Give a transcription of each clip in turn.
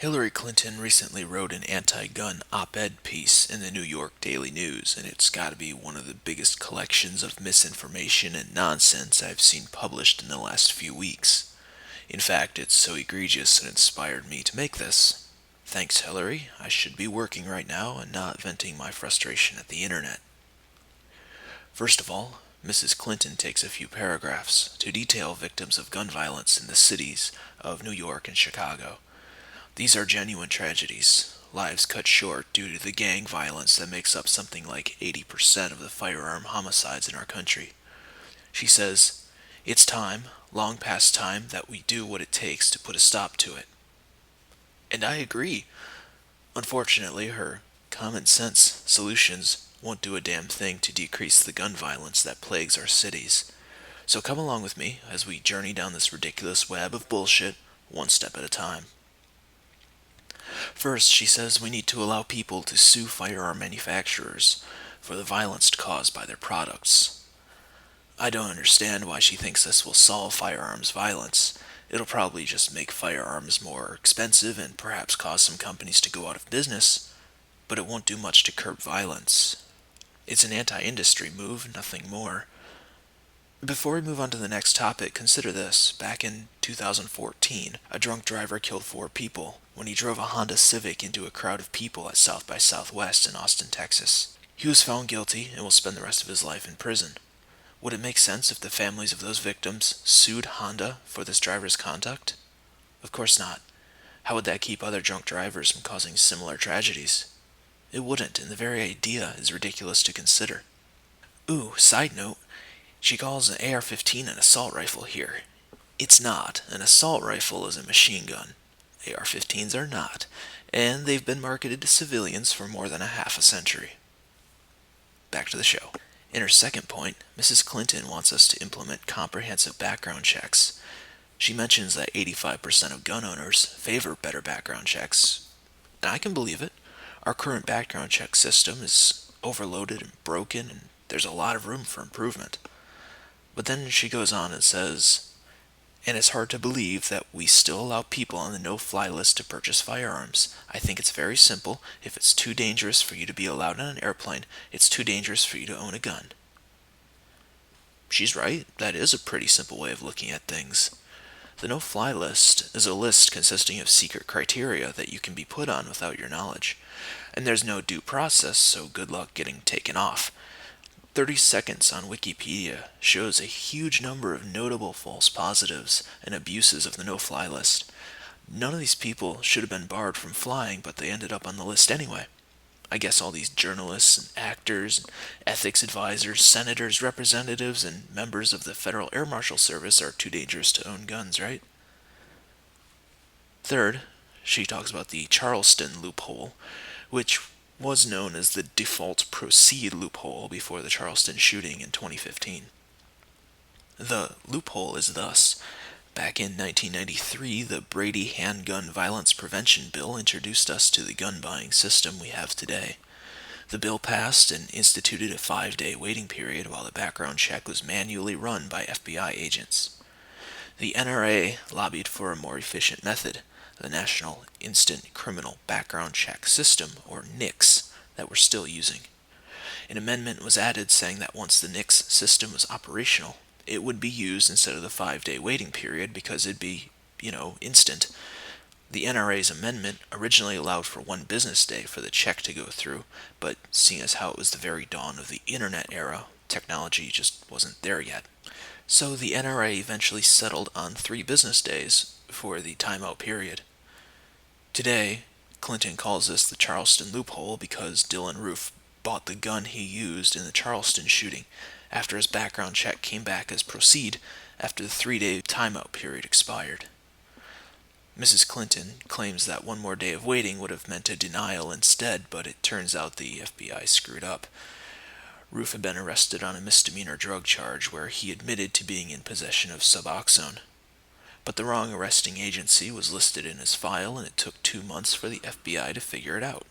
Hillary Clinton recently wrote an anti-gun op-ed piece in the New York Daily News, and it's got to be one of the biggest collections of misinformation and nonsense I've seen published in the last few weeks. In fact, it's so egregious it inspired me to make this. Thanks, Hillary. I should be working right now and not venting my frustration at the internet. First of all, Mrs. Clinton takes a few paragraphs to detail victims of gun violence in the cities of New York and Chicago. These are genuine tragedies, lives cut short due to the gang violence that makes up something like 80% of the firearm homicides in our country. She says, "It's time, long past time, that we do what it takes to put a stop to it." And I agree. Unfortunately, her common sense solutions won't do a damn thing to decrease the gun violence that plagues our cities. So come along with me as we journey down this ridiculous web of bullshit, one step at a time. First, she says we need to allow people to sue firearm manufacturers for the violence caused by their products. I don't understand why she thinks this will solve firearms violence. It'll probably just make firearms more expensive and perhaps cause some companies to go out of business, but it won't do much to curb violence. It's an anti-industry move, nothing more. Before we move on to the next topic, consider this. Back in 2014, a drunk driver killed 4 people when he drove a Honda Civic into a crowd of people at South by Southwest in Austin, Texas. He was found guilty and will spend the rest of his life in prison. Would it make sense if the families of those victims sued Honda for this driver's conduct? Of course not. How would that keep other drunk drivers from causing similar tragedies? It wouldn't, and the very idea is ridiculous to consider. Ooh, side note, she calls an AR-15 an assault rifle here. It's not. An assault rifle is a machine gun. AR-15s are not, and they've been marketed to civilians for more than a half a century. Back to the show. In her second point, Mrs. Clinton wants us to implement comprehensive background checks. She mentions that 85% of gun owners favor better background checks, and I can believe it. Our current background check system is overloaded and broken, and there's a lot of room for improvement. But then she goes on and says, and it's hard to believe that we still allow people on the no-fly list to purchase firearms. I think it's very simple. If it's too dangerous for you to be allowed on an airplane, it's too dangerous for you to own a gun. She's right. That is a pretty simple way of looking at things. The no-fly list is a list consisting of secret criteria that you can be put on without your knowledge. And there's no due process, so good luck getting taken off. 30 seconds on Wikipedia shows a huge number of notable false positives and abuses of the no-fly list. None of these people should have been barred from flying, but they ended up on the list anyway. I guess all these journalists and actors, and ethics advisors, senators, representatives, and members of the Federal Air Marshal Service are too dangerous to own guns, right? Third, she talks about the Charleston loophole, which was known as the default proceed loophole before the Charleston shooting in 2015. The loophole is thus: back in 1993, the Brady Handgun Violence Prevention Bill introduced us to the gun buying system we have today. The bill passed and instituted a 5-day waiting period while the background check was manually run by FBI agents. The NRA lobbied for a more efficient method, the National Instant Criminal Background Check System, or NICS, that we're still using. An amendment was added saying that once the NICS system was operational, it would be used instead of the 5-day waiting period because it'd be, instant. The NRA's amendment originally allowed for 1 business day for the check to go through, but seeing as how it was the very dawn of the internet era, technology just wasn't there yet. So the NRA eventually settled on 3 business days for the timeout period. Today, Clinton calls this the Charleston loophole because Dylan Roof bought the gun he used in the Charleston shooting after his background check came back as proceed after the 3-day timeout period expired. Mrs. Clinton claims that 1 more day of waiting would have meant a denial instead, but it turns out the FBI screwed up. Roof had been arrested on a misdemeanor drug charge where he admitted to being in possession of Suboxone. But the wrong arresting agency was listed in his file, and it took 2 months for the FBI to figure it out.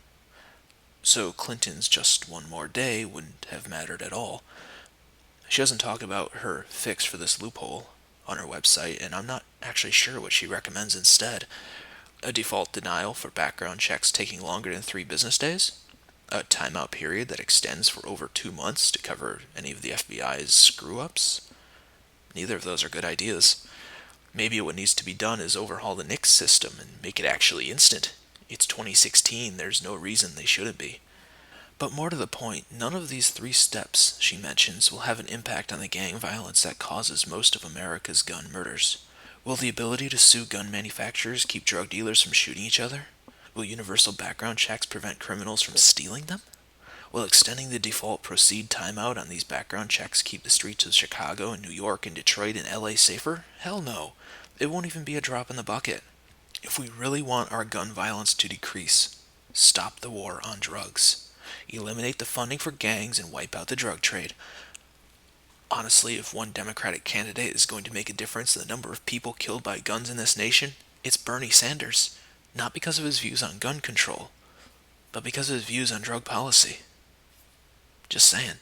So Clinton's just 1 more day wouldn't have mattered at all. She doesn't talk about her fix for this loophole on her website, and I'm not actually sure what she recommends instead. A default denial for background checks taking longer than 3 business days, a timeout period that extends for over 2 months to cover any of the FBI's screw ups. Neither of those are good ideas. Maybe what needs to be done is overhaul the NICS system and make it actually instant. It's 2016, there's no reason they shouldn't be. But more to the point, none of these 3 steps she mentions will have an impact on the gang violence that causes most of America's gun murders. Will the ability to sue gun manufacturers keep drug dealers from shooting each other? Will universal background checks prevent criminals from stealing them? Will extending the default proceed timeout on these background checks keep the streets of Chicago and New York and Detroit and LA safer? Hell no. It won't even be a drop in the bucket. If we really want our gun violence to decrease, stop the war on drugs. Eliminate the funding for gangs and wipe out the drug trade. Honestly, if one Democratic candidate is going to make a difference in the number of people killed by guns in this nation, it's Bernie Sanders. Not because of his views on gun control, but because of his views on drug policy. Just saying.